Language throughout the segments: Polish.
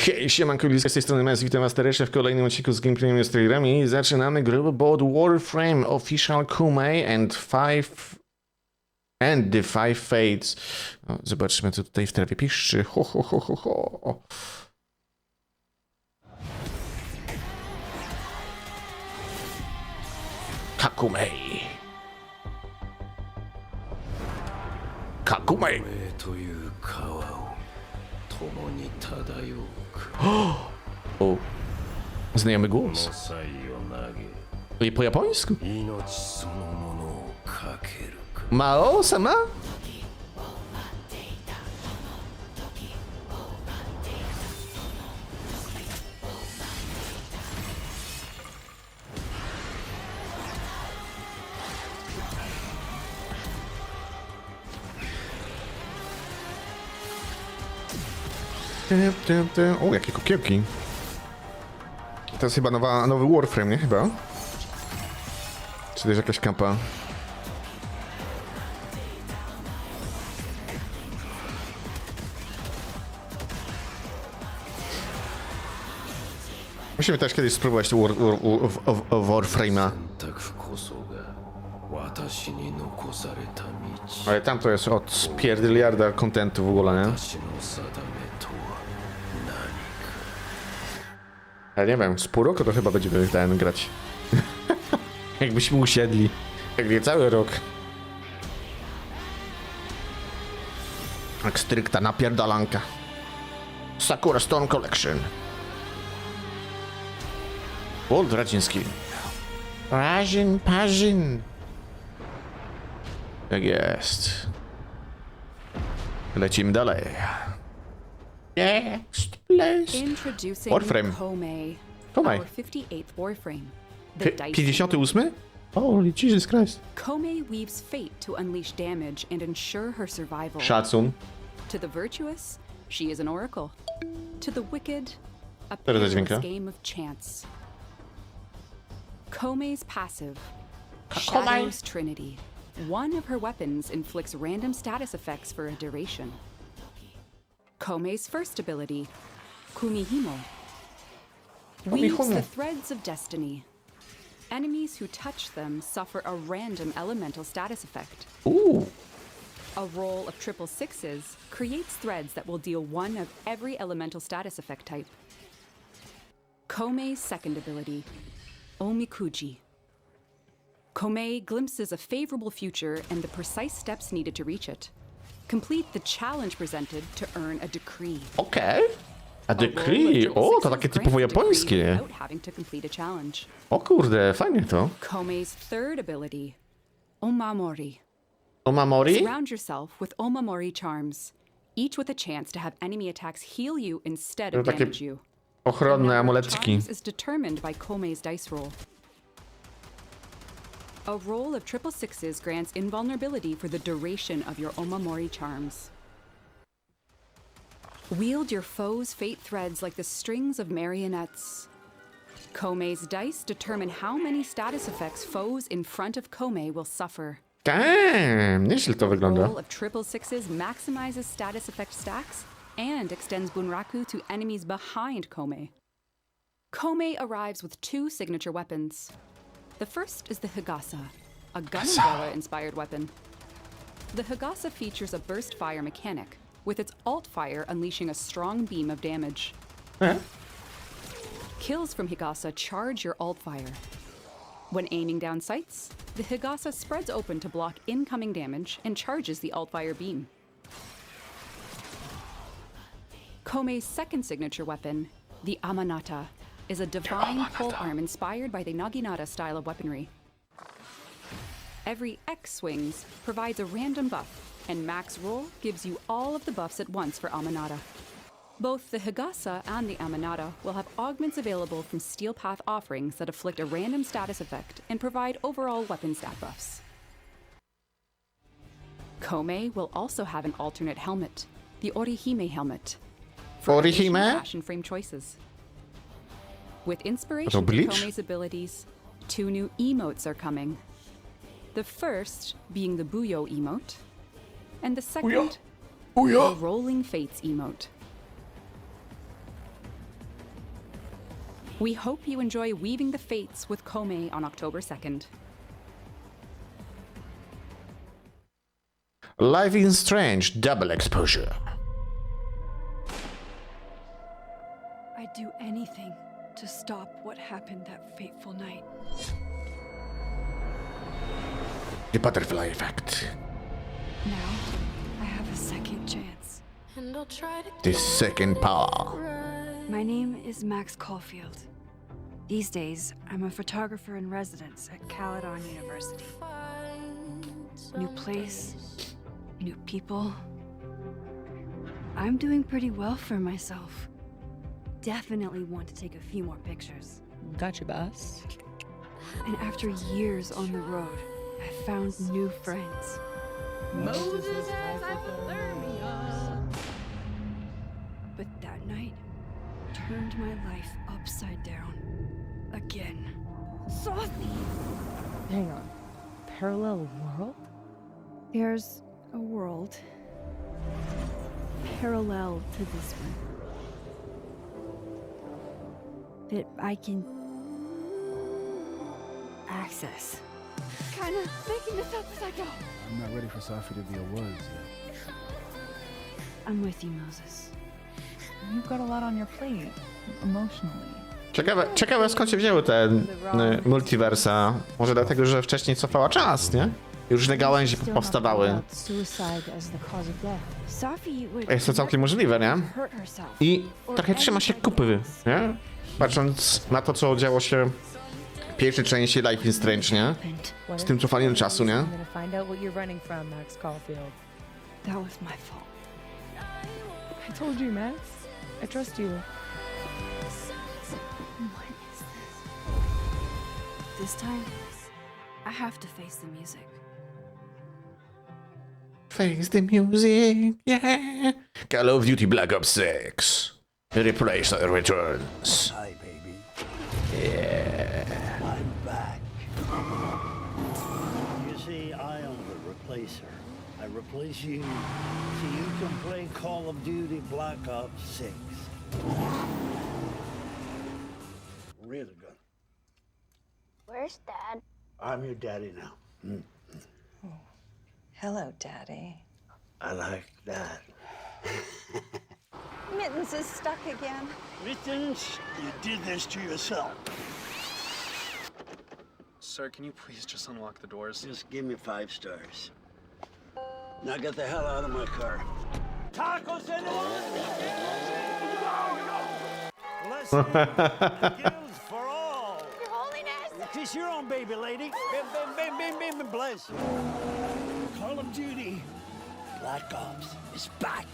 Hej, siemanko, z tej strony Mes, witam was serdecznie w kolejnym odcinku z gameplayem z trailerami. Zaczynamy grę bod Warframe Official Kumei and the Five Fates. O, zobaczmy, co tutaj w trawie piszczy. Ho, ho, ho, ho, ho. Kakumei. Kakumei. O, znajomy głos. I po japońsku. Mao sama? O, jakie kopiełki. To jest chyba nowy Warframe, nie? Chyba? Czy też jakaś kampa? Musimy też kiedyś spróbować Warframe'a. Ale tam to jest od pierdyliarda kontentu w ogóle, nie? Ja nie wiem, z pół roku to chyba będziemy ten grać. Jakbyśmy usiedli. Jak nie cały rok. Jak strykta napierdalanka. Sakura Stone Collection. Walt Radziński. Parzyn. Tak jest. Lecimy dalej. Next place. Introducing Warframe. Komei. Komei. Our 58th Warframe. The dice 58? Holy Jesus Christ. Komei weaves fate to unleash damage and ensure her survival. Szacun. To the virtuous, she is an oracle. To the wicked, a Teraz perilous dźwięka. game of chance. Komei's passive, Komei. Shadow's Trinity. One of her weapons inflicts random status effects for a duration. Komei's first ability, Kumihimo, weaves Kumihimo. the threads of destiny. Enemies who touch them suffer a random elemental status effect. Ooh. A roll of triple sixes creates threads that will deal one of every elemental status effect type. Komei's second ability, Omikuji. Komei glimpses a favorable future and the precise steps needed to reach it. Complete the challenge presented to earn a decree. Okej. A A roll of decree. triple O, to sixes takie typowo grants a decree japońskie. without having to complete a challenge. O kurde, fajnie to. Komei's third ability, Omamori. Omamori? Surround yourself with Omamori charms, each with a chance to have enemy attacks heal you instead of To takie damage you. ochronne The number of amuletki. charms is determined by Komei's dice roll. A roll of triple sixes grants invulnerability for the duration of your Omamori charms. Wield your foe's fate threads like the strings of marionettes. Komei's dice determine how many status effects foes in front of Komei will suffer. Damn, nieźle to wygląda. Roll of triple sixes maximizes status effect stacks and extends Bunraku to enemies behind Komei. Komei arrives with two signature weapons. The first is the Higasa, a gun umbrella-inspired weapon. The Higasa features a burst fire mechanic, with its alt fire unleashing a strong beam of damage. Kills from Higasa charge your alt fire. When aiming down sights, the Higasa spreads open to block incoming damage and charges the alt fire beam. Komei's second signature weapon, the Amanata, is a divine polearm inspired by the Naginata style of weaponry. Every X swings provides a random buff, and max roll gives you all of the buffs at once for Amanata. Both the Higasa and the Amanata will have augments available from Steel Path offerings that afflict a random status effect and provide overall weapon stat buffs. Komei will also have an alternate helmet, the Orihime helmet, for additional Orihime? fashion frame choices. With inspiration from Bleach? Komei's abilities, two new emotes are coming. The first being the Buyo emote, and the second, the Rolling Fates emote. We hope you enjoy Weaving the Fates with Komei on October 2nd. Life is Strange, double exposure. I'd do anything to stop what happened that fateful night. The butterfly effect. Now, I have a second chance. The second power. My name is Max Caulfield. These days, I'm a photographer in residence at Caledon University. New place, new people. I'm doing pretty well for myself. Definitely want to take a few more pictures. Gotcha, boss. And after years on the road, I found new friends. Moses has hypothermia. But that night turned my life upside down. Again. Sophie! Hang on. Parallel world? There's a world parallel to this one that I can access. Kinda making this up as I go. I'm not ready for Sophie to be a was yet. I'm with you, Moses. You've got a lot on your plate, emotionally. Ciekawe skąd się wzięły te multiversa. Może dlatego, że wcześniej cofała czas, nie? Różne gałęzie powstawały. Jest to całkiem możliwe, nie? I trochę trzyma się kupy, nie? Patrząc na to, co działo się w pierwszej części Life is Strange, nie? Z tym cofaniem czasu, nie? That was my fault. I told you, Max. I trust you. What is this? This time, I have to face the music. Face the music, yeah. Call of Duty Black Ops 6. Replace returns. Hi, baby. Yeah. I'm back. You see, I am the replacer. I replace you so you can play Call of Duty Black Ops 6. Really good. Where's Dad? I'm your daddy now. Hello, Daddy. I like that. Mittens is stuck again. Mittens, you did this to yourself. Sir, can you please just unlock the doors? Just give me 5 stars. Now get the hell out of my car. Tacos anyone? Blessing and gifts for all. Your Holiness! Kiss your own baby, lady. Bim, bim, bim, bim, bim, bim, bless. Call of Duty Black Ops is back.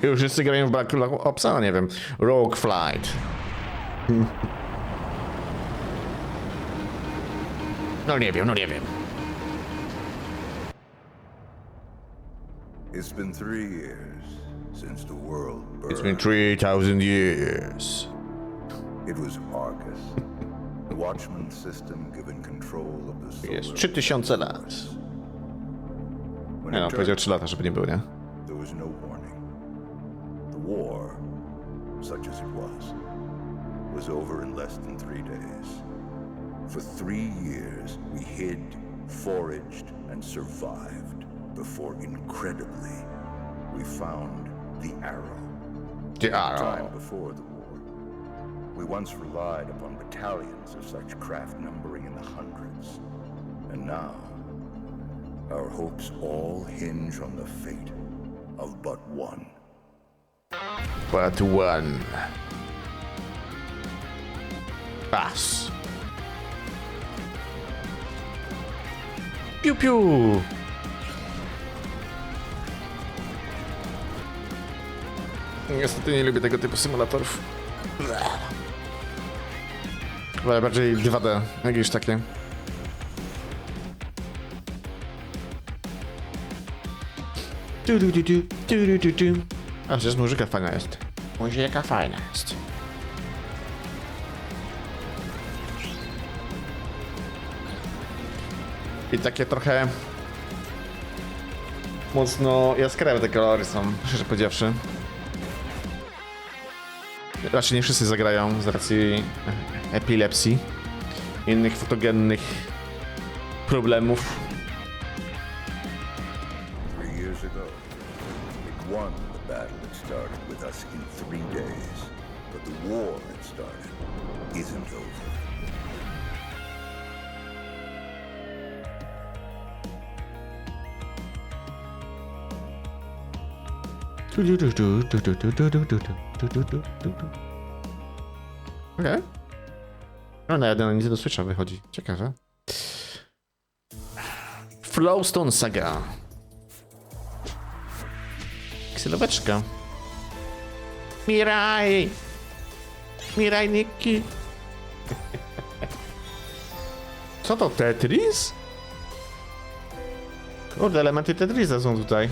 Już wszyscy grają w Black Opsa? No nie wiem. Rogue Flight. No nie wiem. It's been 3 years since the world burned. It's been 3,000 years. It was Argus, the Watchman system given control of the solar. Jest 3000 lat. When Nie no, it powiedział turned, 3 lata, żeby nie było, nie? there was no warning. The war, such as it was over in less than 3 days. For 3 years, we hid, foraged, and survived before, incredibly, we found the Arrow. The Time Arrow. before the war, we once relied upon battalions of such craft numbering in the hundreds. And now, our hopes all hinge on the fate of but one. But one. Us. Piu piu. Niestety nie lubię tego typu symulatorów. Ale bardziej 2D, jakieś takie. A przecież muzyka fajna jest. Muzyka fajna jest. I takie trochę mocno jaskrawe te kolory są, szczerze powiedziawszy. Raczej nie wszyscy zagrają z racji epilepsji, innych fotogennych problemów. 3 years ago, it won the battle that started with us in 3 days. But the war it started isn't over. Okej. No na jeden nic do Switcha wychodzi. Ciekawe. Flowstone Saga. Ksyloweczka. Miraj! Miraj, Nikki! Co to, Tetris? Kurde, elementy Tetrisa są tutaj.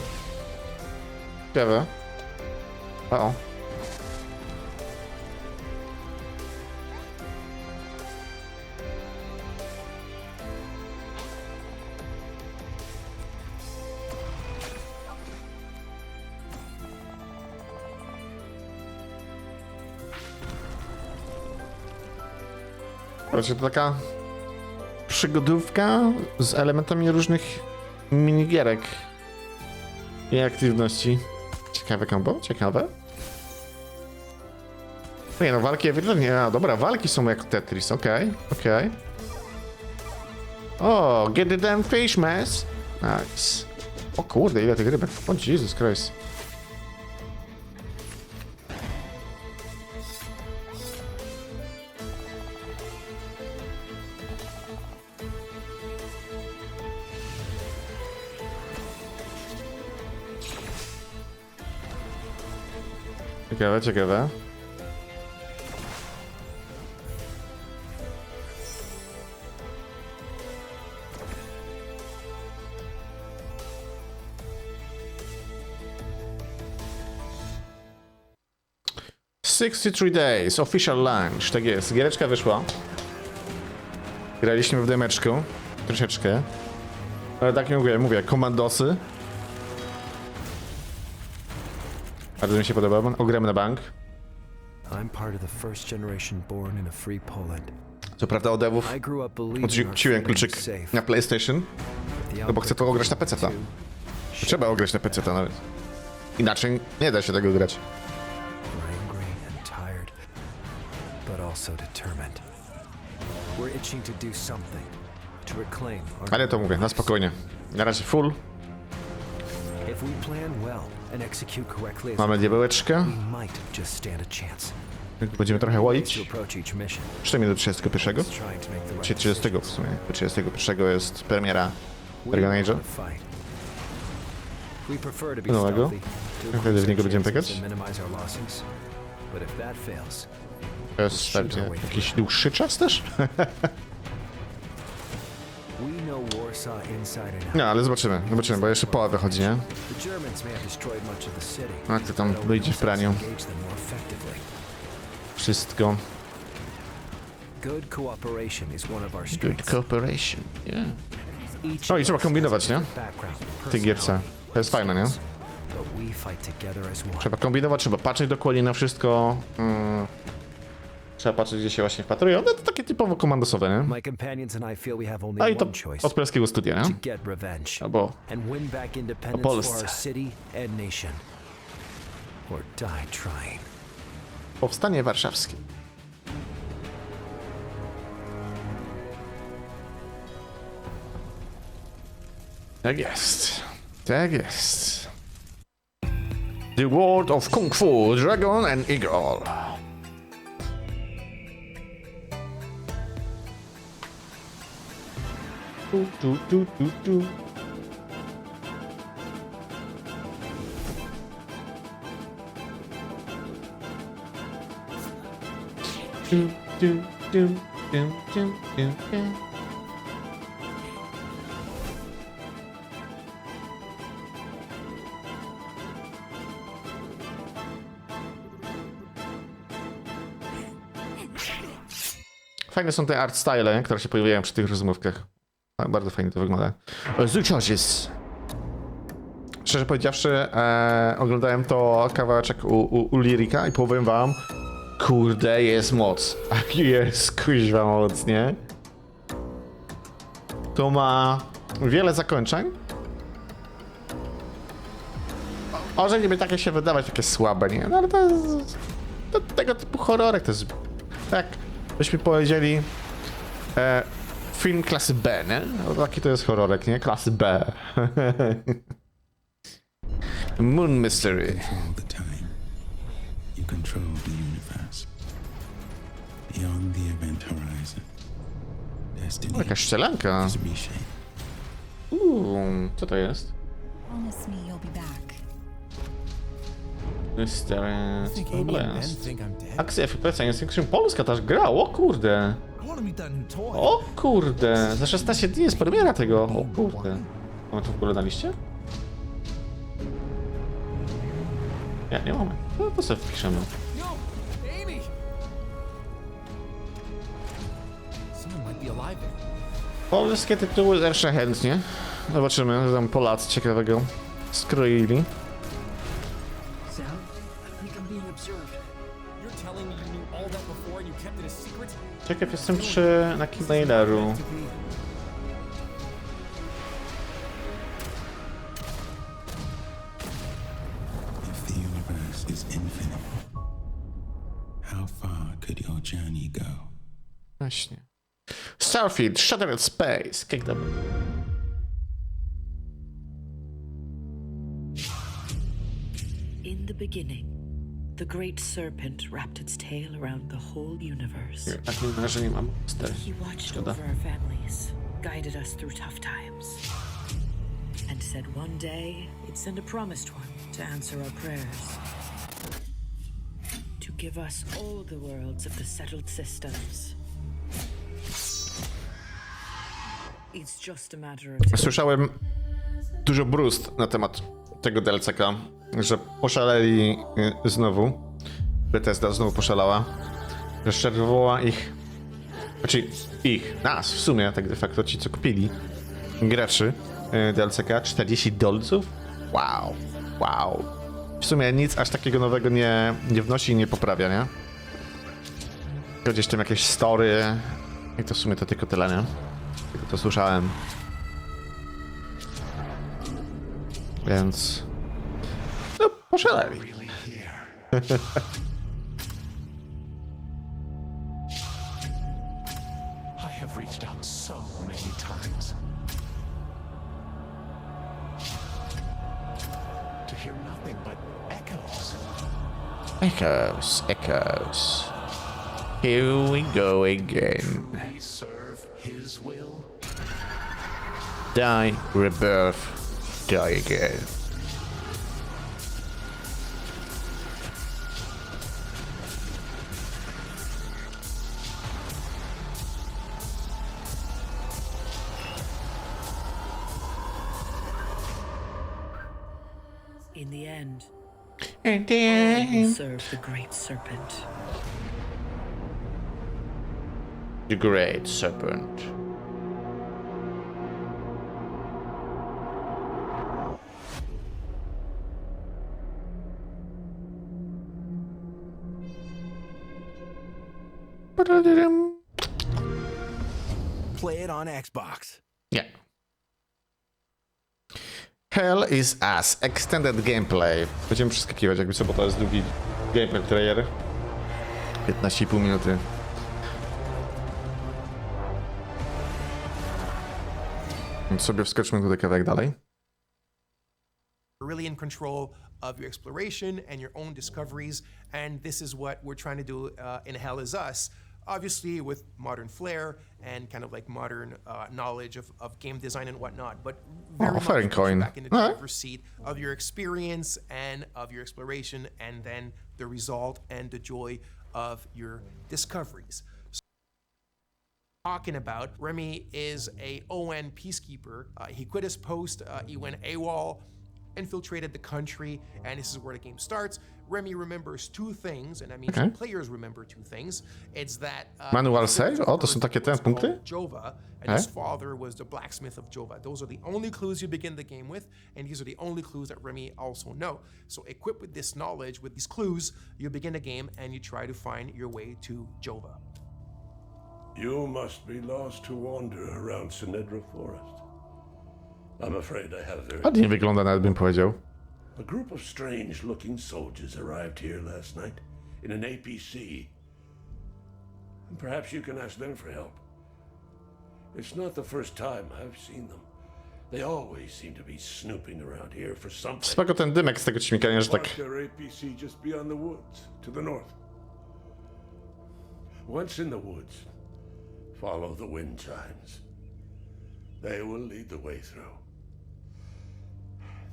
Ciekawe. O. Proszę, to taka przygodówka z elementami różnych minigierek i aktywności. Ciekawe combo, ciekawe. Nie no, walki ewidentnie, a dobra, walki są jak Tetris, okej. O, get the damn fish, mess. Nice. O kurde, ile tych rybek, o Jesus Christ. Ciekawe. 63 days, official launch, tak jest, giereczka wyszła. Graliśmy w demeczku, troszeczkę. Ale tak jak mówię, komandosy. Bardzo mi się podoba, ogramy na bank. I'm part of the first generation born in a free Poland. Co prawda od devów I grew up believing our odrzuciłem freedom kluczyk was safe. na PlayStation, no bo chcę to ograć na PC-ta. Trzeba ograć na PC-ta nawet. Inaczej nie da się tego grać. We're angry and tired, but also determined. We're itching to do something, to reclaim our Ale to mówię, na spokojnie. Na razie full. If we plan well and execute correctly as Mamy diabełeczkę. we might just stand a chance. Będziemy trochę to łoić. approach each mission. Przynajmniej do 31. Trying to make the right Czy 30 w sumie. Do 31 jest premiera We Dragon want Age'a. to fight. We prefer to be Nowego. stealthy, to Wtedy w increase niego our będziemy chances pykać. and minimize our losses. But if that fails, To jest pewnie jakiś dłuższy czas też? we know Warsaw inside and out. No, ale zobaczymy, bo jeszcze połowa wychodzi, nie? The Germans may have destroyed much of the city. Jak to tam but it wyjdzie w helps us praniu? engage them more effectively. Wszystko. Good cooperation is one of our Good strengths. cooperation, yeah. Each No i of trzeba us kombinować, has a nie? different background, W tej gierce. To jest fajne, nie? but we fight together as one. Trzeba kombinować, trzeba patrzeć dokładnie na wszystko. Trzeba patrzeć, gdzie się właśnie wpatruje. No to takie typowo komandosowe, nie? My companions and I feel we have No only i to one choice. od polskiego studia, To nie? get revenge. Albo And win back independence Polsce. for our city and nation. Or die trying. Powstanie Warszawskie. Tak jest. Tak jest. The World of Kung Fu, Dragon and Eagle. Tu. Fajne są te art style, które się pojawiają przy tych rozmówkach. Bardzo fajnie to wygląda. Zuciorzysz. Szczerze powiedziawszy, oglądałem to kawałeczek u Lirika i powiem wam, kurde, jest moc. Jest kuźwa moc, nie? To ma wiele zakończeń. Może niby takie się wydawać, takie słabe, nie? No ale to jest... To tego typu horrorek to jest... Tak, byśmy powiedzieli... film klasy B, nie? No taki to jest horrorek, nie? Klasy B. Moon Mystery. All the time. You control the universe. Beyond the event horizon. Destiny Jakaś szczelanka. is reshaped. Co to jest? Promise me you'll be back. Mystery... Think Co Amy to and Ben jest? think I'm dead? Akcja FPS, jest większym Polska też gra, o kurde. I want to meet that new toy. O kurde, za 16 dni jest premiera tego, o kurde. Mamy to w ogóle na liście? Nie mamy. No to sobie wpiszemy. Yo, Amy! Someone might be alive there. Polskie tytuły zawsze chętnie. Zobaczymy, co tam Polacy ciekawego skroili. Sam, I think I'm being observed. You're telling me you knew all that before and you kept it a secret? Ciekaw jestem, czy na Traileru. If the universe is infinite, how far could your journey go? Właśnie. Starfield, Shattered Space. Jak tam? In the beginning, the great serpent wrapped its tail around the whole universe. Takim wrażenie mam. Stary. He watched Szkoda. over our families, guided us through tough times, and said one day he'd send a promised one to answer our prayers. To give us all the worlds of the settled systems. It's just a matter of... Słyszałem dużo brust na temat tego DLC-ka, że poszaleli znowu. Bethesda znowu poszalała. Że szczerwowała ich... Znaczy nas w sumie, tak de facto ci co kupili. Graczy DLC-ka $40. Wow. W sumie nic aż takiego nowego nie wnosi i nie poprawia, nie? Gdzieś tam jakieś story. I to w sumie to tylko tyle, nie? Tylko to słyszałem. Więc... No, poszaleli. I have reached out so many times to hear nothing but echoes. Echoes. Here we go again. We serve his will. Die, rebirth, die again. In the end, And all then serve the great serpent. the great serpent. Play it on Xbox. Nie. Hell is Us. Extended Gameplay. Będziemy przeskakiwać jakby co, bo to jest długi gameplay trailer. 15,5 minuty. Więc sobie wskoczmy tutaj kawałek dalej. Really in control of your exploration and your own discoveries, and this is what we're trying to do in Hell is Us. Obviously, with modern flair and kind of like modern knowledge of game design and whatnot, but very much fairing puts you coin. back in the driver's seat of your experience and of your exploration, and then the result and the joy of your discoveries. Talking about, Remy is a ON peacekeeper. He quit his post. He went AWOL. infiltrated the country, and this is where the game starts. Remy remembers two things, and that means the players remember two things. It's that Manual save? O, to są takie te punkty? Jova, and his father was the blacksmith of Jova. Those are the only clues you begin the game with, and these are the only clues that Remy also know. So equipped with this knowledge, with these clues, you begin the game and you try to find your way to Jova. You must be lost to wander around Sinedra Forest. I'm afraid I have very... Ładnie wygląda, nawet bym powiedział. A group of strange-looking soldiers arrived here last night in an APC. Perhaps you can ask them for help. It's not the first time I've seen them. They always seem to be snooping around here for something. Spoko ten dymek z tego ćmikania, że tak... Their APC just beyond the woods, to the north. Once in the woods, follow the wind chimes. They will lead the way through.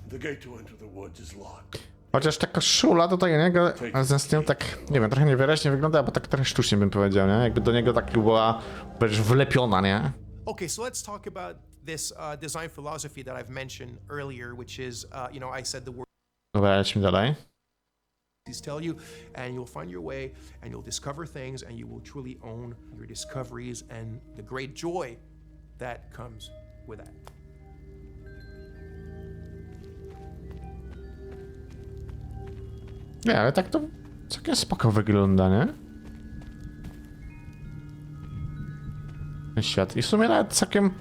The gate to enter the woods is locked. Chociaż ta koszula tutaj niego z nią tak, nie wiem, trochę niewyraźnie wygląda, bo tak trochę sztucznie bym powiedział, nie? Jakby do niego tak była wręcz wlepiona, nie? Okay, so let's talk about this design philosophy that I've mentioned earlier, which is, you know, I said the word. Dobra, lecimy dalej. Tell you, and you'll find your way, and you'll discover things, and you will truly own your discoveries and the great joy that comes with that. Nie, ale tak to całkiem spoko wygląda, nie? Ten świat. I w sumie nawet całkiem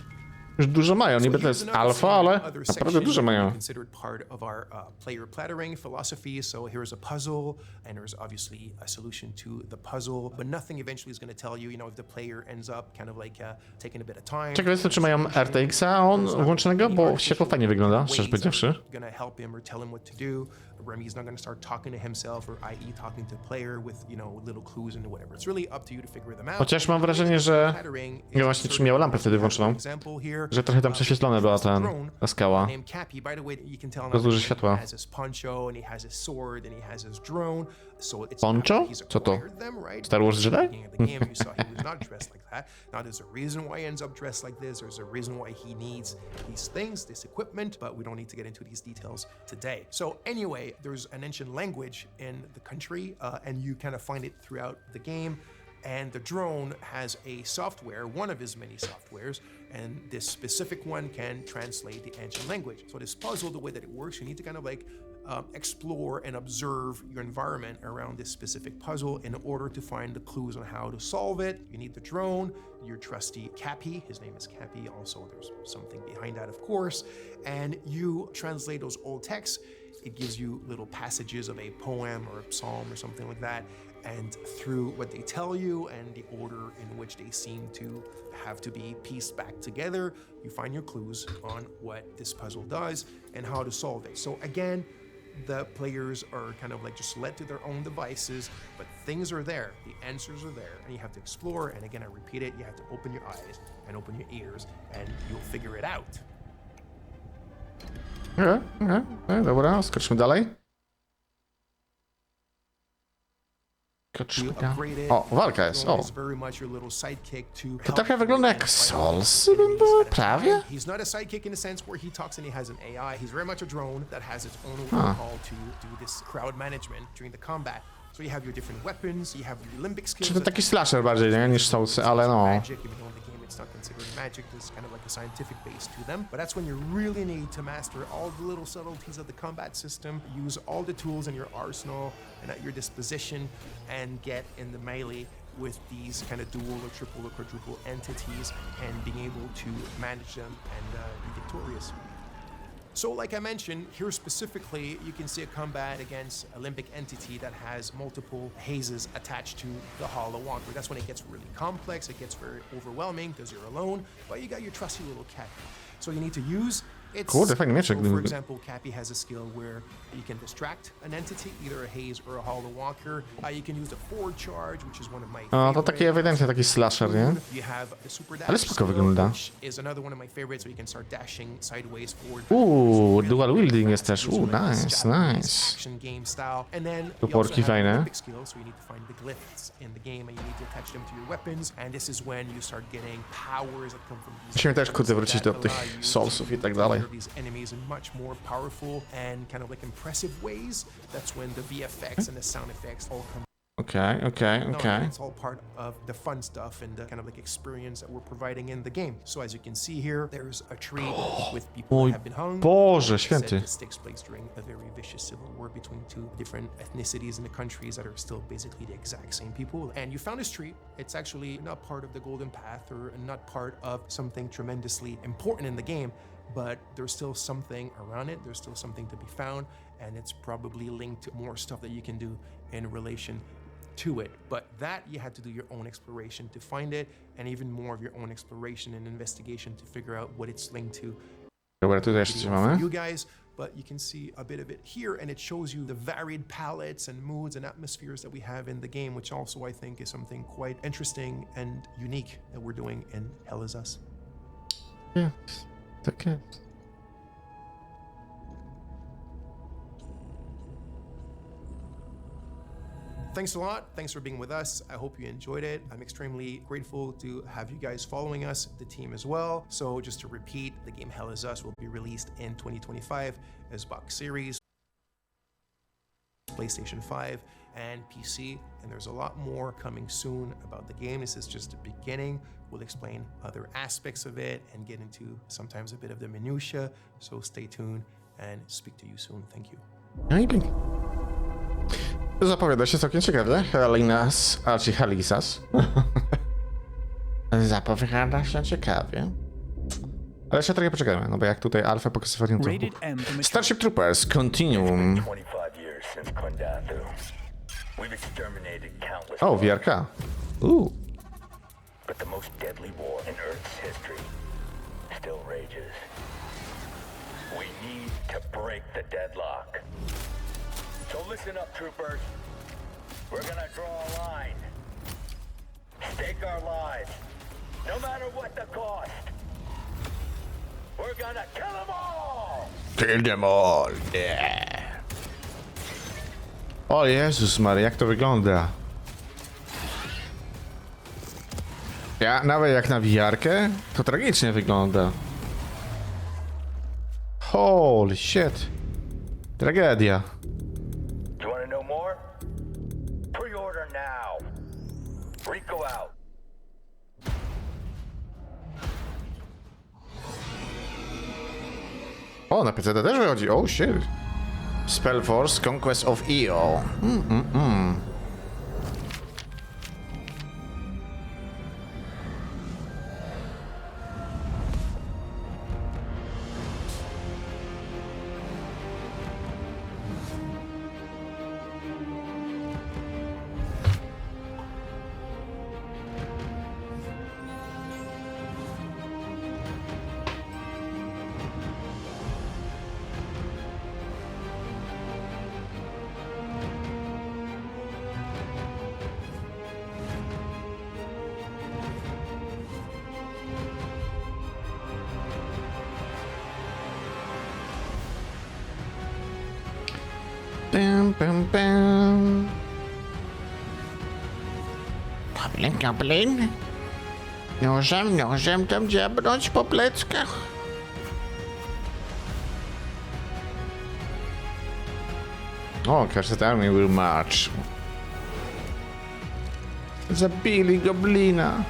już dużo mają. Niby to jest alfa, ale naprawdę dużo mają. Considered part of our player plattering philosophy. So here's a puzzle, and there's obviously a solution to the puzzle, but nothing eventually is going to tell you, you know, if the player ends up kind of like taking a bit of time. Ciekawe jest to, czy mają RTX-a on włączonego, bo światło fajnie wygląda, szczerze powiedziawszy. Gonna help him or tell him what to do. Remy's not gonna start talking to himself, or i.e. talking to player with, you know, little clues and whatever. It's really up to you to figure them out. Chociaż mam wrażenie, że ja właśnie czy miał lampę wtedy włączoną, że trochę tam prześwietlona była ta skała. Bez dużo światła. Poncho? Co to? Star Wars Jedi? Now there's a reason why he ends up dressed like this. There's a reason why he needs these things, this equipment, but we don't need to get into these details today. So anyway, there's an ancient language in the country, and you kind of find it throughout the game. And the drone has a software, one of his many softwares, and this specific one can translate the ancient language. So this puzzle, the way that it works, you need to kind of like explore and observe your environment around this specific puzzle in order to find the clues on how to solve it. You need the drone, your trusty Cappy, his name is Cappy, also there's something behind that of course, and you translate those old texts. It gives you little passages of a poem or a psalm or something like that, and through what they tell you and the order in which they seem to have to be pieced back together, you find your clues on what this puzzle does and how to solve it. So again, the players are kind of like just led to their own devices, but things are there, the answers are there, and you have to explore, and again, I repeat it, you have to open your eyes and open your ears, and you'll figure it out. Okay, dobra, skoczmy dalej. O, walka jest, o. To trochę wygląda jak Souls, bym był, prawie? He's not a sidekick in the sense where he talks and he has an AI. He's very much a drone that has its own call to do this crowd management during the combat. So you have your different weapons, you have your limbic skills. Czy to taki slasher bardziej, nie, niż Soulsy, ale no. It's not considered magic, there's kind of like a scientific base to them. But that's when you really need to master all the little subtleties of the combat system, use all the tools in your arsenal and at your disposition, and get in the melee with these kind of dual or triple or quadruple entities and being able to manage them and be victorious. So like I mentioned, here specifically, you can see a combat against a limbic entity that has multiple hazes attached to the Hollow Walker. That's when it gets really complex, it gets very overwhelming because you're alone, but you got your trusty little cat. So you need to use its... Kurde, fajny mieczek. For example, Cappy has a skill where you can distract an entity, either a haze or a Hollow Walker. You can use the forward charge, which is one of my O, to taki ewidentnie taki slasher, nie? You have the super dash Ale spoko wygląda. which is another one of my favorites, so you can start dashing sideways, forward. Dual wielding jest też, nice, nice. Action game style. And then Tuporki fajne. skill, so you need to find the glyphs in the game and you need to attach them to your weapons, and this is when you start getting powers that come from these. Musimy też kurde wrócić do tych Soulsów i tak dalej. dalej. these enemies in much more powerful and kind of like impressive ways. That's when the VFX and the sound effects all come. Okej. It's all part of the fun stuff and the kind of like experience that we're providing in the game. So as you can see here, there's a tree with people who have been hung. Boże Said święty. this takes place during a very vicious civil war between two different ethnicities in the countries that are still basically the exact same people. And you found this tree. It's actually not part of the golden path or not part of something tremendously important in the game, but there's still something around it. There's still something to be found, and it's probably linked to more stuff that you can do in relation to it. But that you had to do your own exploration to find it, and even more of your own exploration and investigation to figure out what it's linked to. Dobra, tutaj jeszcze coś For mamy. you guys, but you can see a bit of it here, and it shows you the varied palettes and moods and atmospheres that we have in the game, which also I think is something quite interesting and unique that we're doing in Hell Is Us. Jest. Tak jest. Thanks a lot. Thanks for being with us. I hope you enjoyed it. I'm extremely grateful to have you guys following us, the team as well. So just to repeat, the game Hell Is Us will be released in 2025 as box series, PlayStation 5 and PC, and there's a lot more coming soon about the game. This is just the beginning. We'll explain other aspects of it and get into sometimes a bit of the minutia. So stay tuned and speak to you soon. Thank you. No i pięknie. Zapowiada się całkiem ciekawie. Helinas, czy Helisas. Zapowiada się ciekawie. Ale jeszcze trochę poczekajmy, no bo jak tutaj alfa pokazywali, no to... Starship Troopers Continuum. O, VR-ka. But the most deadly war in Earth's history still rages. We need to break the deadlock. So listen up, troopers. We're gonna draw a line. Stake our lives, no matter what the cost. We're gonna kill them all! Kill them all, yeah. O Jezus Maria, jak to wygląda. Ja, nawet jak na VR-kę, to tragicznie wygląda. Holy shit. Tragedia. You wanna know more? Pre-order now. Rico out. O, na PC też wychodzi. Oh shit. Spellforce Conquest of EO. Bam. Goblin. Nożem tam dziabnąć po pleckach. O, Cursed Army will march. Zabili goblina.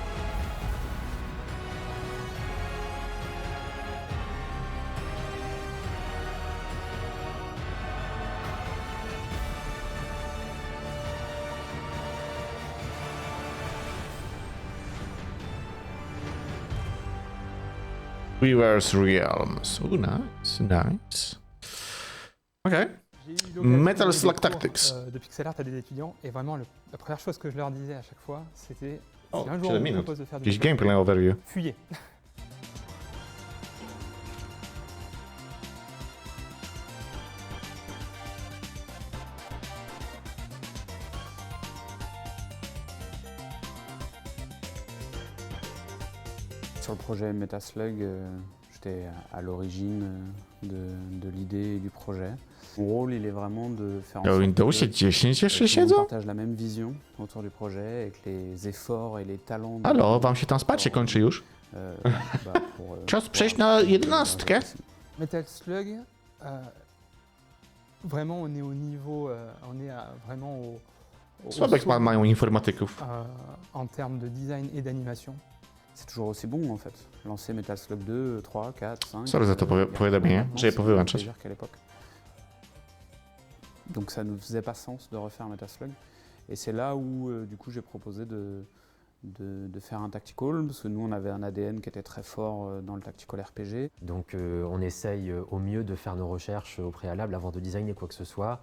Weaver's Realms. Oh, nice. Ok. Metal Slug Tactics. De pixel art à des étudiants, et vraiment la première chose que je leur disais à chaque fois, c'était Oh, si un jour on vous propose de faire du jakiś gameplay overview. fuyez. Sur le projet Metaslug, j'étais à l'origine de l'idée et du projet. Mon rôle, il est vraiment de faire en sorte Windows 10 jeszcze siedzą? on partage la même vision autour du projet, avec les efforts et les talents. Halo, wam się tam spać się kończy już? Czas przejść na 11. Metal Slug, vraiment on est au niveau, vraiment au Słabych sommet, mają informatyków. en termes de design et d'animation. C'est toujours aussi bon en fait. Lancer Metal Slug 2, 3, 4, 5. Sorry za to powiadomienie, że je powyłączać. C'est qu'à l'époque. Donc ça ne faisait pas sens de refaire Metal Slug. Et c'est là où du coup j'ai proposé de faire un tactical, parce que nous on avait un ADN qui était très fort dans le tactical RPG. Donc on essaye au mieux de faire nos recherches au préalable avant de designer quoi que ce soit.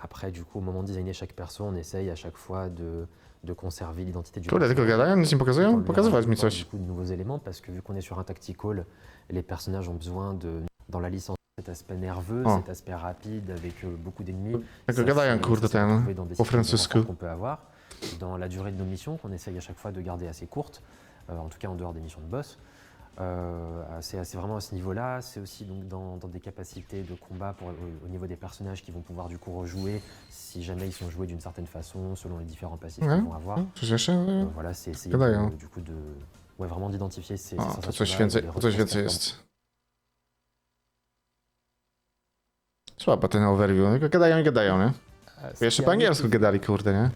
Après du coup au moment de designer chaque perso, on essaye à chaque fois de conserver l'identité du Kurde, tylko gadają, nic nie pokazują? Pokazywać mi coś. Du coup, de nouveaux éléments, parce que vu qu'on est sur un tactical, les personnages ont besoin dans la licence, cet aspect nerveux, cet aspect rapide avec beaucoup d'ennemis. Tylko gadają, kurde, ten, po francusku. Qu'on peut avoir dans la durée de nos missions, qu'on essaye à chaque fois de garder assez courte, en tout cas en dehors des missions de boss. C'est vraiment à ce niveau-là. C'est aussi donc dans des capacités de combat au niveau des personnages qui vont pouvoir du coup rejouer si jamais ils sont joués d'une certaine façon selon les différents passifs qu'ils vont avoir. Voilà, c'est essayer du coup vraiment d'identifier ces sensations-là. To coś więcej jest. Słaba ten overview, tylko gadają i gadają, nie? Jeszcze po angielsku gadali, kurde, nie?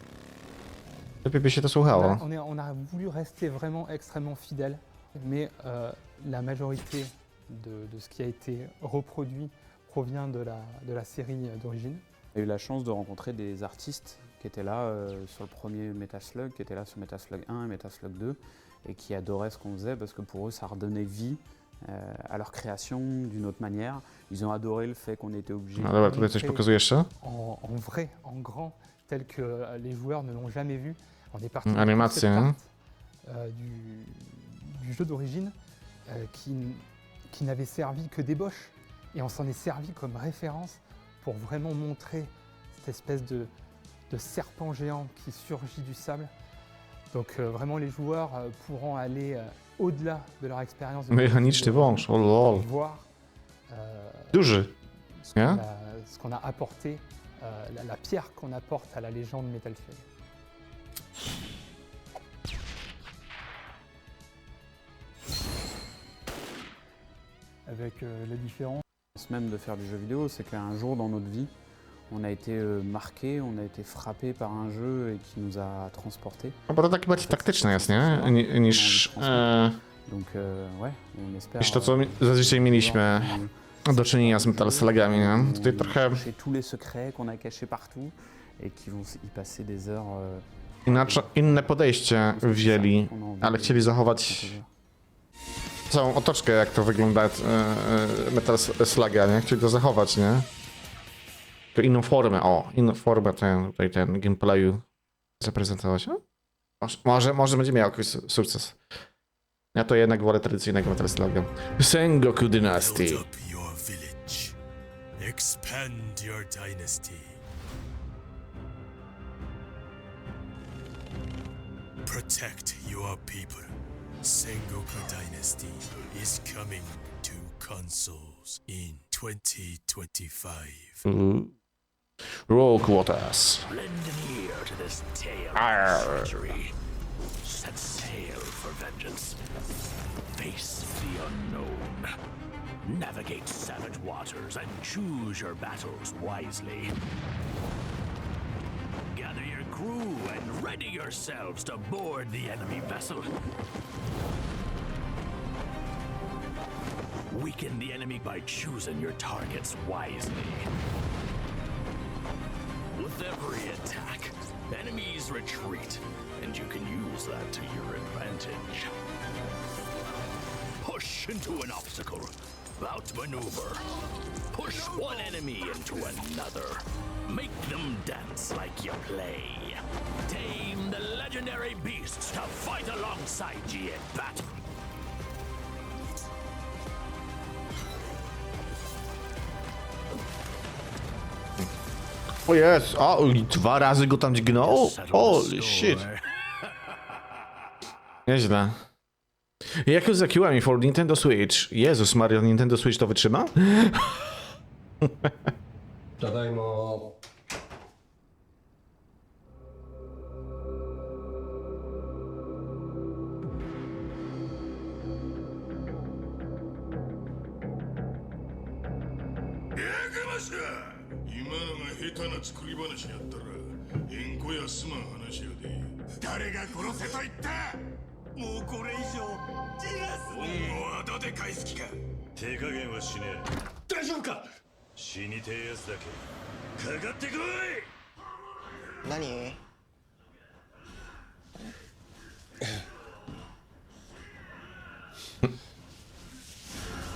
Lepiej by się to słuchało. On a voulu rester vraiment extrêmement fidèle, mais la majorité de ce qui a été reproduit provient de la série d'origine. J'ai eu la chance de rencontrer des artistes qui étaient là sur le premier Metal Slug, qui étaient là sur Metal Slug 1 et Metal Slug 2, et qui adoraient ce qu'on faisait parce que pour eux ça redonnait vie à leur création d'une autre manière. Ils ont adoré le fait qu'on était obligé Dobra, tutaj coś pokazuje jeszcze. En vrai, en grand, tel que les joueurs ne l'ont jamais vu. On est parti Animacje, hein? du jeu d'origine qui n'avait servi que d'ébauche, et on s'en est servi comme référence pour vraiment montrer cette espèce de serpent géant qui surgit du sable. Donc vraiment les joueurs pourront aller au-delà de leur expérience de Mechaniczny wąż, o lol. voir Duży, nie? ce qu'on a apporté, la pierre qu'on apporte à la légende Metal Slug. Avec les différents. Même de faire du jeu vidéo, c'est qu'un jour dans notre vie, on a été marqué, on a été frappé par un jeu et qui nous a transporté. No bo to takie bardziej taktyczne jest, nie? Niż to, co zazwyczaj mieliśmy do czynienia z Metal Slugami, nie? Tutaj trochę tous les secrets qu'on a cachés partout et qui vont y passer des heures. inne podejście wzięli, ale chcieli zachować całą otoczkę, jak to wygląda Metal Sluga, nie? Chcieli to zachować, nie? To inną formę, inną formę ten gameplayu zaprezentować. Może będzie miał jakiś sukces. Ja to jednak wolę tradycyjnego Metal Sluga. Sengoku Dynasty. Build up your village. Expand your dynasty. Protect your people. Sengoku Dynasty is coming to consoles in 2025. Roll quarters. Lend an ear to this tale of treachery. Set sail for vengeance. Face the unknown. Navigate savage waters and choose your battles wisely. Gather your crew and ready yourselves to board the enemy vessel. Weaken the enemy by choosing your targets wisely. With every attack, enemies retreat, and you can use that to your advantage. Push into an obstacle. Outmaneuver. Push one enemy into another. Make them dance like you play. Tame the legendary beasts to fight alongside ye in battle. O jest, i 2 razy go tam dźgnął? Holy shit. Nieźle. Jak za kiłami for Nintendo Switch? Jezus Maria, Nintendo Switch to wytrzyma? Tadajmo. 下手な作り話やったらインコやすまん話やで。誰が殺せと言った。もうこれ以上逃がす。恩を後で返す気か。手加減はしねえ。大丈夫か。死にてえやつだけかかってこい。何？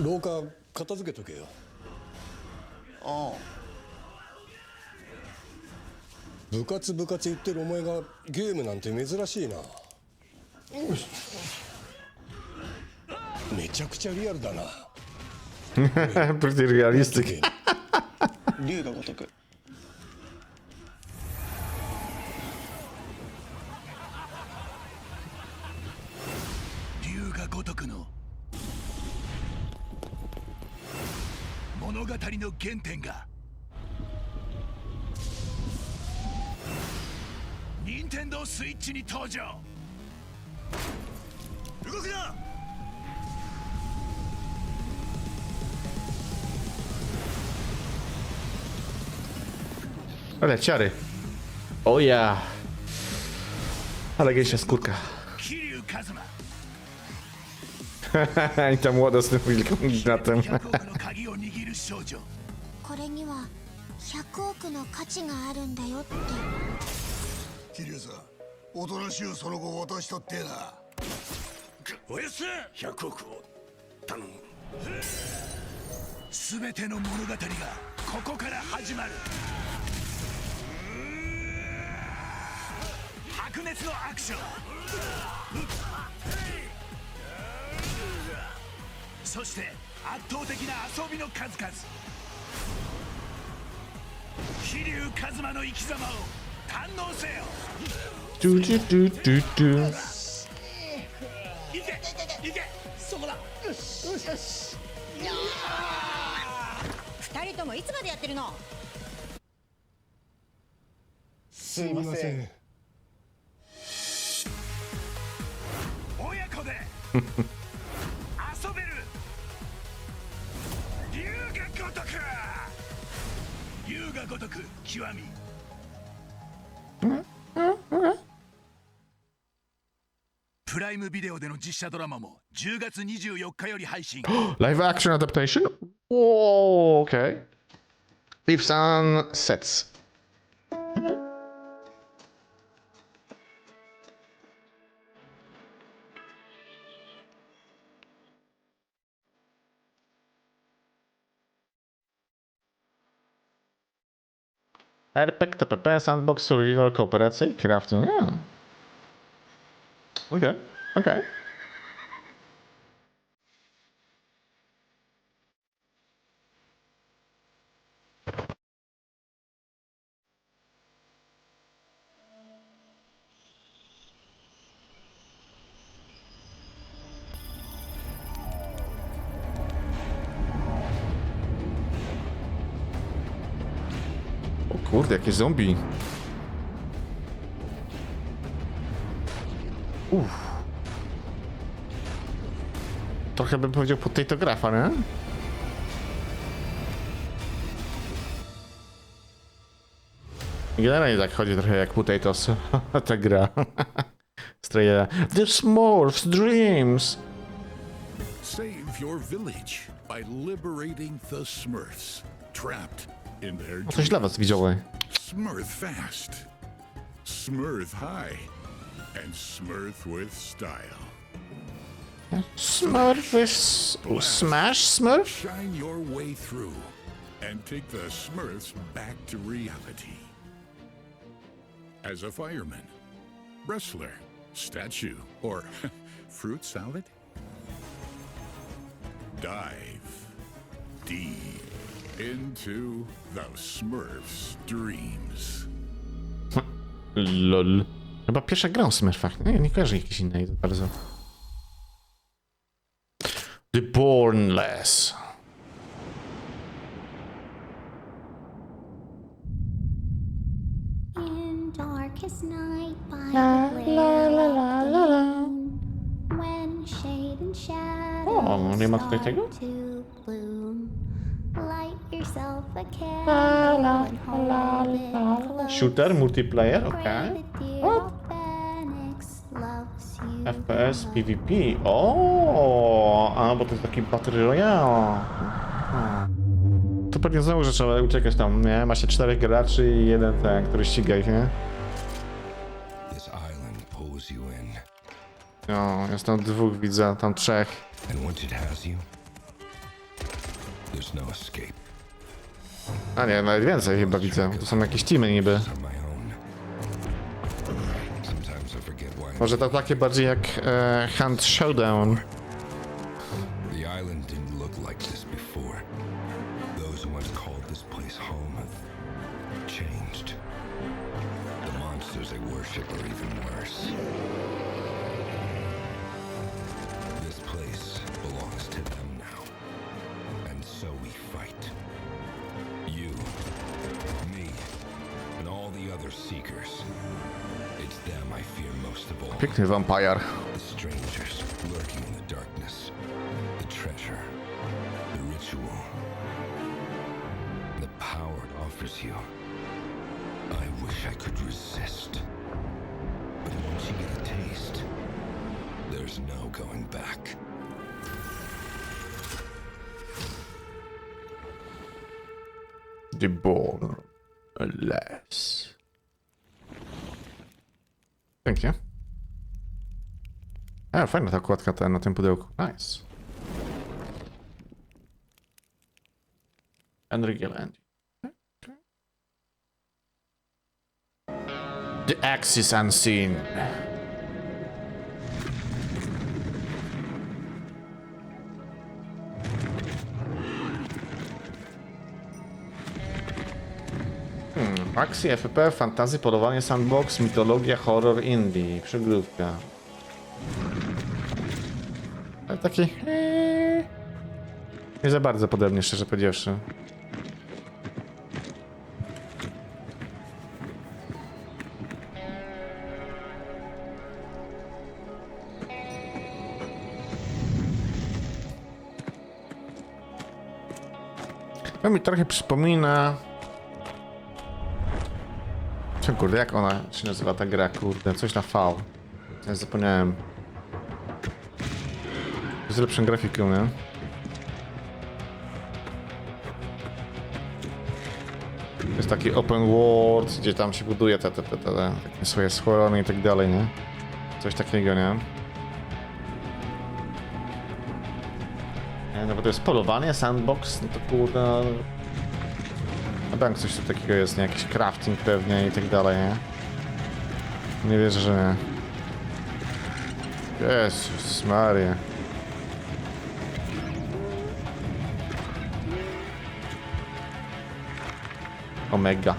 廊下片付けとけよ。ああ。部活言ってるお前がゲームなんて珍しいな。めちゃくちゃリアルだな。Pretty realistic. 竜が如く。竜が如くの物語の原点が任天堂スイッチに登場。動くな。Ale ciary. O ja. Ale gęsia skórka. I ta młoda z tym wilką gnatem. これには100億の価値があるんだよって。桐生さん、おとなしいその後渡しとってな。おやす100億を頼む。すべての物語がここから始まる。白熱のアクション。そして圧倒的な遊びの数々。桐生一馬の生き様を堪能せよ。ドゥドゥドゥドゥドゥ。いけいけ、そこだ。よしよしよし。2人ともいつまでやってるの。すいません。親子で遊べる。龍が如く。龍が如く極み。プライムビデオでの実写ドラマも10月24日より配信。Live action adaptation? Oh, okay. Leave some sets. RPG, TPP, Sandbox, Survival, Kooperacja i Crafting. Yeah. Okay, okay. O kurde, jakie zombie. Trochę bym powiedział potatografa, nie? Generalnie tak chodzi trochę jak Potatoes. Ta gra. Straja. The Smurfs Dreams! Save your village by liberating the Smurfs, trapped in their O, coś dla was widziałem. Smurf fast, Smurf high, and Smurf with style. Smurf with smash Smurf? Shine your way through and take the Smurfs back to reality. As a fireman, wrestler, statue, or fruit salad? Dive deep into the Smurfs' dreams. Lol. Chyba pierwsza gra o Smurfach. Nie kojarzę jakiejś innej bardzo. The Bornless. In darkest night by La, the la, la, la, la, la. when shade and shadow O, nie ma tutaj tego? to bloom, light your Shooter, multiplayer, okej. FPS, PvP. O, a bo to jest taki Battle Royale. To pewnie znowu, że trzeba uciekać tam, nie? Ma się 4 graczy i jeden ten, który ściga ich, nie? No, jest tam 2, widzę, tam 3. A nie, nawet więcej chyba widzę. To są jakieś teamy niby. Może to takie bardziej jak Hunt Showdown. Piękny vampire. The born less. Pięknie. A, fajna ta okładka na tym pudełku. Nice. Unreal Engine. The Axis Unseen. Akcje, FP, fantasy, polowanie, sandbox, mitologia, horror, indie, przygrywka. Ale taki... nie za bardzo podobnie, szczerze powiedziawszy. To mi trochę przypomina... Kurde, jak ona się nazywa ta gra, kurde, coś na V. Ja zapomniałem. Z lepszą grafiką, nie? To jest taki open world, gdzie tam się buduje te swoje schrony i tak dalej, nie? Coś takiego, nie? No bo to jest polowanie, sandbox, no to kurde... Na bank coś tu takiego jest, nie? Jakiś crafting pewnie i tak dalej, nie? Nie wierzę, że nie. Jezus Maria. Omega.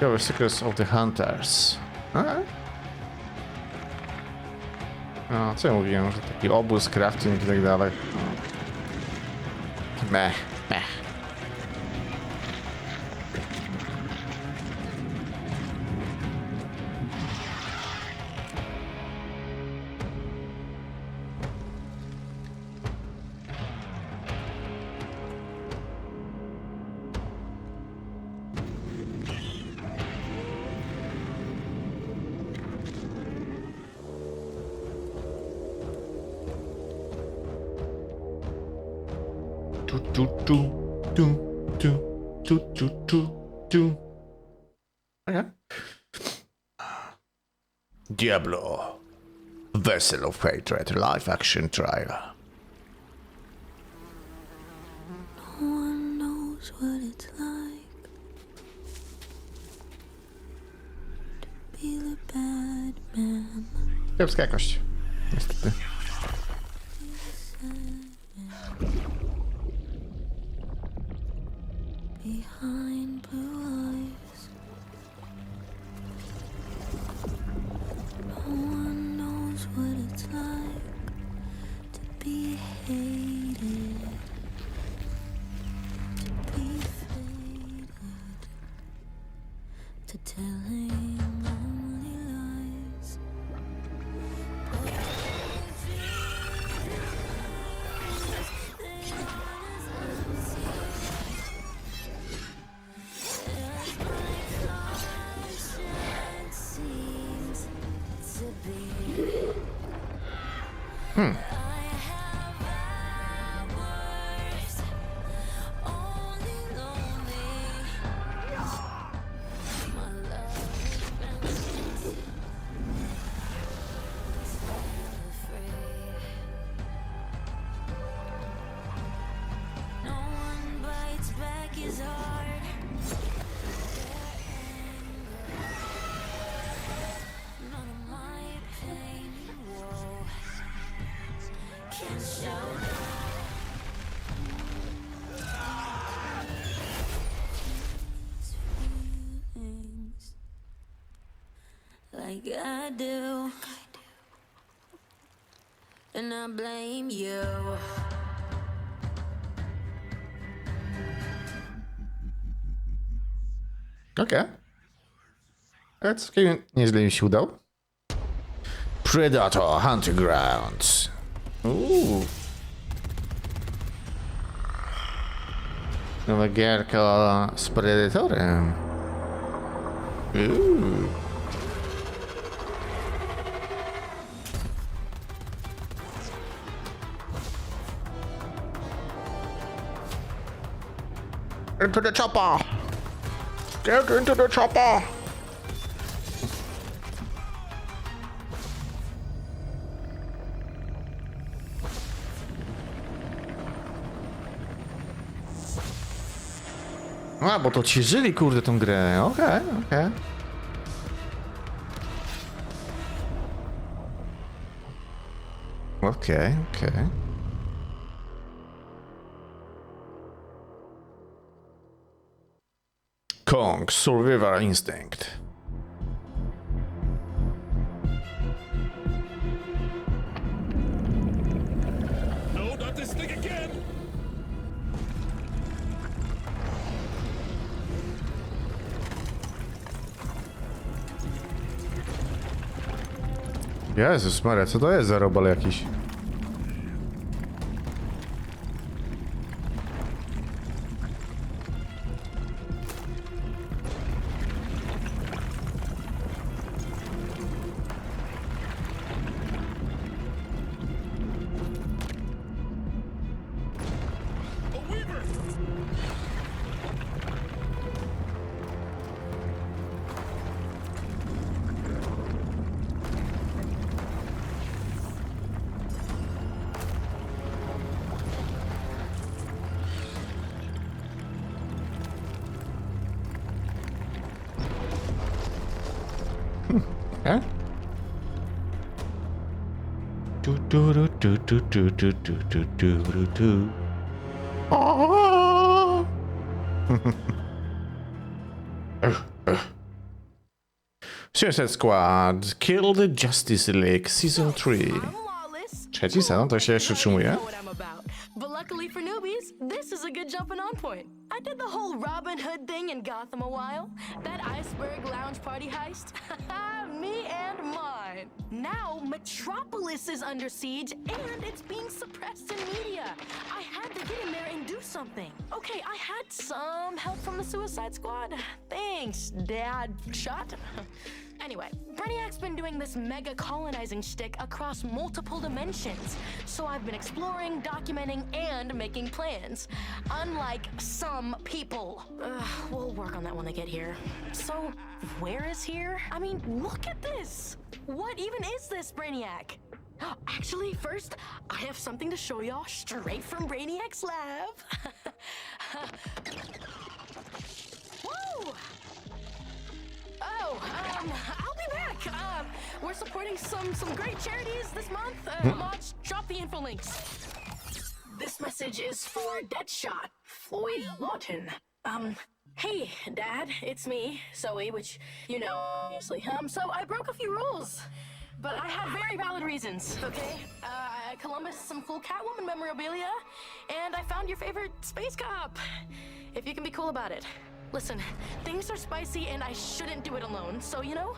Discover secrets of the hunters. No, co ja mówiłem, że taki obóz, crafting i tak dalej. Meh, meh. Okay. Diablo. Vessel of Hatred live action trailer. No one knows what it's like to be the bad man. Kiepska jakość. Niestety. Behind blue eyes, no one Like I do, and I blame you. Okej. Ale całkiem nieźle mi się udał. Predator Hunting Grounds. Nowa gierka z Predatorem. Into the chopper! Get into the chopper! A, bo to ci żyli, kurde, tą grę. Okej. Okej. Kong, Survivor Instinct. No, not this thing again! Jezus Maria, co to jest za robal jakiś? Okay. Suicide Squad Kill the Justice League Season 3. Trzeci sezon, to się jeszcze utrzymuje. But luckily for newbies, this is a good jumping on point. I did the whole Robin Hood thing in Gotham a while. That iceberg lounge party heist. Me and mine. Now Metropolis is under siege and it's being suppressed in media. I had to get in there and do something. Okay, I had some help from the Suicide Squad. Thanks, Dad. Shot. Anyway, Brainiac's been doing this mega colonizing shtick across multiple dimensions. So I've been exploring, documenting, and making plans. Unlike some people. We'll work on that when they get here. So, where is here? I mean, look at this! What even is this, Brainiac? Actually, first, I have something to show y'all straight from Brainiac's lab. Whoa! I'll be back. We're supporting some great charities this month. Mods, drop the info links. This message is for Deadshot, Floyd Lawton. Hey, Dad, it's me, Zoe, which you know, obviously. So I broke a few rules, but I had very valid reasons, okay? Columbus, some cool Catwoman memorabilia, and I found your favorite space cop. If you can be cool about it. Listen, things are spicy and I shouldn't do it alone, so you know,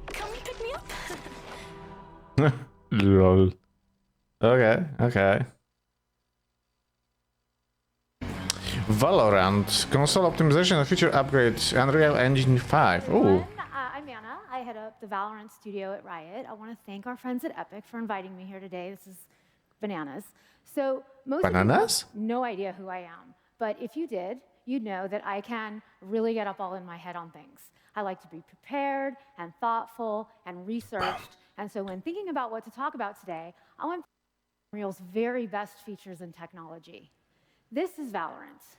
come pick me up. Lol. Okay. Valorant console optimization and feature upgrades Unreal Engine 5. Ooh. I'm Anna. I I head up the Valorant studio at Riot, I want to thank our friends at Epic for inviting me here today. This is bananas. So most of you have no idea who I am, but if you did, you'd know that I can really get up all in my head on things. I like to be prepared and thoughtful and researched, and so when thinking about what to talk about today, I want Unreal's very best features and technology. This is Valorant.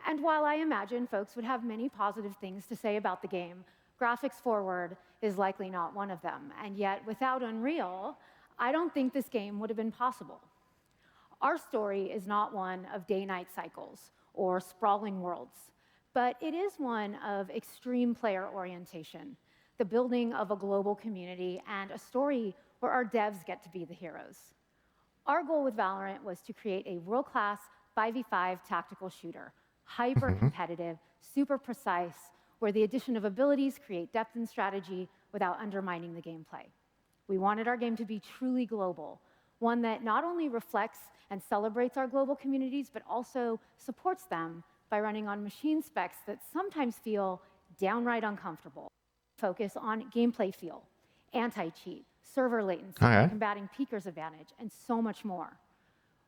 And while I imagine folks would have many positive things to say about the game, graphics forward is likely not one of them. And yet, without Unreal, I don't think this game would have been possible. Our story is not one of day-night cycles or sprawling worlds, but it is one of extreme player orientation, the building of a global community, and a story where our devs get to be the heroes. Our goal with Valorant was to create a world-class 5v5 tactical shooter, hyper-competitive, super precise, where the addition of abilities create depth and strategy without undermining the gameplay. We wanted our game to be truly global, one that not only reflects and celebrates our global communities, but also supports them by running on machine specs that sometimes feel downright uncomfortable. Focus on gameplay feel, anti-cheat, server latency, combating peeker's advantage, and so much more.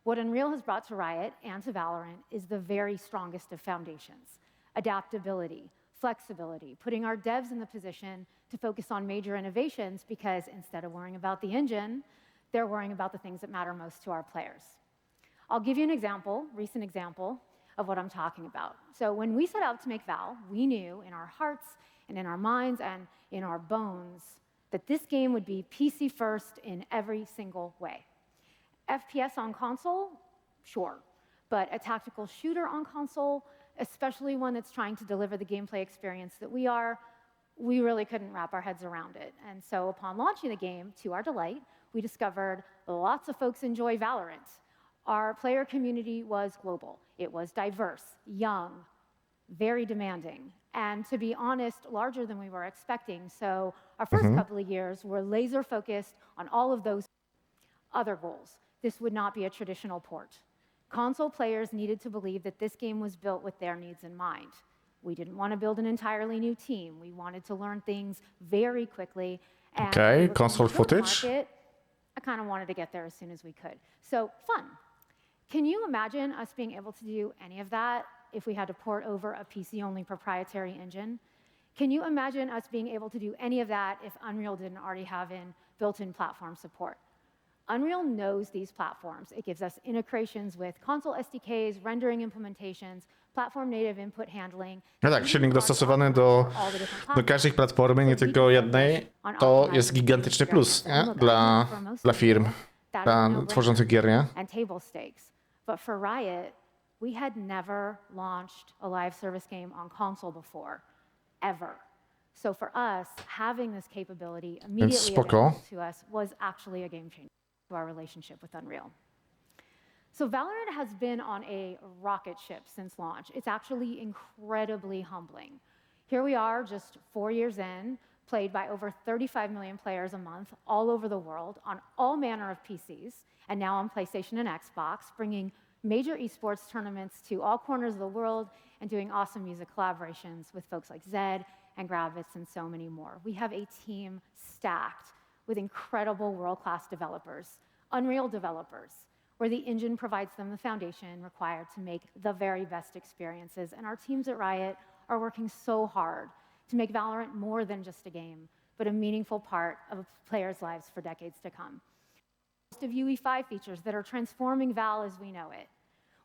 What Unreal has brought to Riot and to Valorant is the very strongest of foundations: adaptability, flexibility, putting our devs in the position to focus on major innovations because instead of worrying about the engine, they're worrying about the things that matter most to our players. I'll give you an example, recent example, of what I'm talking about. So when we set out to make Val, we knew in our hearts and in our minds and in our bones that this game would be PC first in every single way. FPS on console, sure, but a tactical shooter on console, especially one that's trying to deliver the gameplay experience that we really couldn't wrap our heads around it. And so upon launching the game, to our delight, we discovered lots of folks enjoy Valorant. Our player community was global. It was diverse, young, very demanding, and to be honest, larger than we were expecting. So our first couple of years were laser focused on all of those other goals. This would not be a traditional port. Console players needed to believe that this game was built with their needs in mind. We didn't want to build an entirely new team. We wanted to learn things very quickly. And console footage. Market, I kind of wanted to get there as soon as we could. So fun. Can you imagine us being able to do any of that if we had to port over a PC-only proprietary engine? Can you imagine us being able to do any of that if Unreal didn't already have built-in platform support? Unreal knows these platforms. It gives us integrations with console SDKs, rendering implementations, platform native input handling. No tak, silnik dostosowany do każdej platformy, nie tylko jednej, to jest gigantyczny plus, nie? Dla firm tworzących gier, nie? And table stakes. But for Riot, we had never launched a live service game on console before, ever. So for us, having this capability immediately available to us was actually a game changer to our relationship with Unreal. So Valorant has been on a rocket ship since launch. It's actually incredibly humbling. Here we are, just 4 years in, played by over 35 million players a month all over the world on all manner of PCs, and now on PlayStation and Xbox, bringing major esports tournaments to all corners of the world and doing awesome music collaborations with folks like Zed and Gravitz and so many more. We have a team stacked with incredible world-class developers, Unreal developers, where the engine provides them the foundation required to make the very best experiences. And our teams at Riot are working so hard to make Valorant more than just a game, but a meaningful part of players' lives for decades to come. Of UE5 features that are transforming Val as we know it.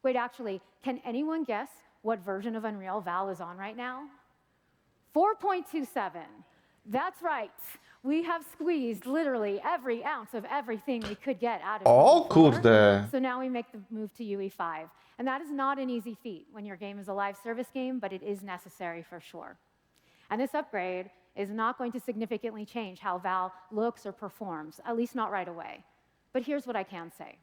Wait, actually, can anyone guess what version of Unreal Val is on right now? 4.27. That's right. We have squeezed literally every ounce of everything we could get out of UE4. So now we make the move to UE5. And that is not an easy feat when your game is a live service game, but it is necessary for sure. And this upgrade is not going to significantly change how Val looks or performs, at least not right away. But here's what I can say.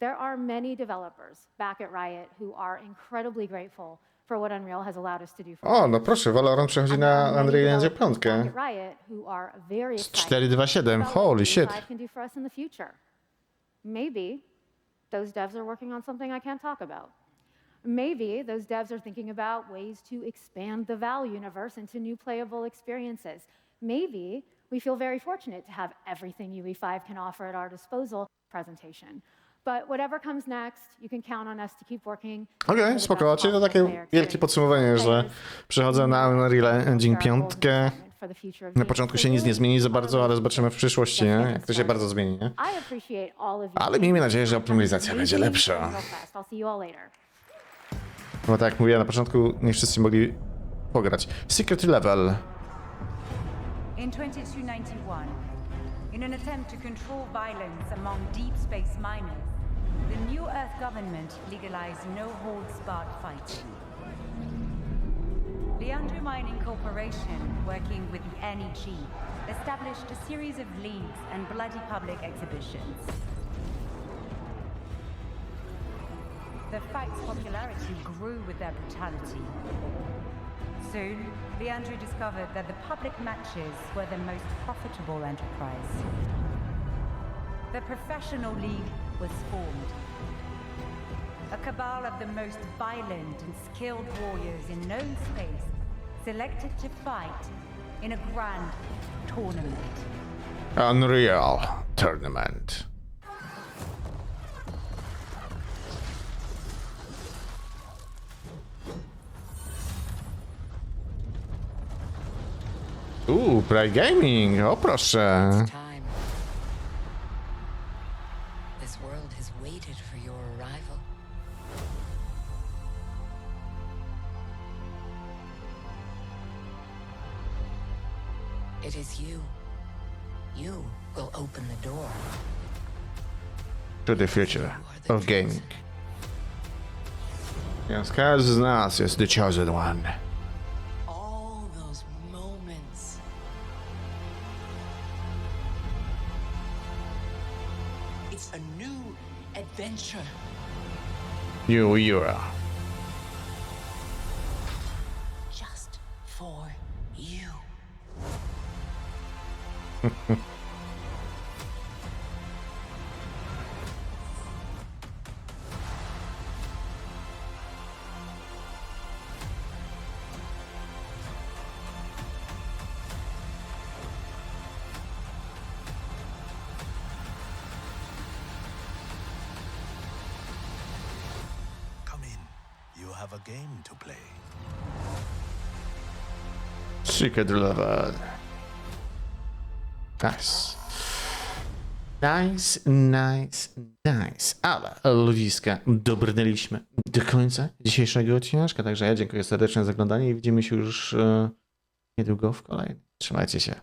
There are many developers back at Riot who are incredibly grateful for what Unreal has allowed us to do. O, no proszę, Valorant przechodzi na Unreal Engine 5. Z 4.2.7, holy shit. Maybe those devs are working on something I can't talk about. Maybe those devs are thinking about ways to expand the Val universe into new playable experiences. Maybe we feel very fortunate to have everything UE5 can offer at our disposal presentation. But whatever comes next, you can count on us to keep working. Okej, spoko, czyli to takie wielkie podsumowanie, że przechodzę na Unreal Engine 5. Na początku się nic nie zmieni za bardzo, ale zobaczymy w przyszłości, nie? Jak to się bardzo zmieni, nie? Ale miejmy nadzieję, że optymalizacja będzie lepsza. Bo tak jak mówiłem na początku, nie wszyscy mogli pograć. Secret Level. In 2291, in an attempt to control violence among deep space miners, the New Earth government legalized no-holds-barred fighting. The Undermining Corporation, working with the NEG, established a series of leagues and bloody public exhibitions. The fight's popularity grew with their brutality. Soon, Leandro discovered that the public matches were the most profitable enterprise. The Professional League was formed. A cabal of the most violent and skilled warriors in known space selected to fight in a grand tournament. Unreal Tournament. Pride Gaming, o proszę. This world has waited for your arrival. It is you. You will open the door To the future of gaming. Yes, każdy z nas jest the chosen one. all those moments. It's a new adventure. New era. Just for you. Come in. You have a game to play. Secret Level. Nice. Nice. Ale ludziska, dobrnęliśmy do końca dzisiejszego odcinka, także ja dziękuję serdecznie za oglądanie i widzimy się już niedługo w kolejnym. Trzymajcie się.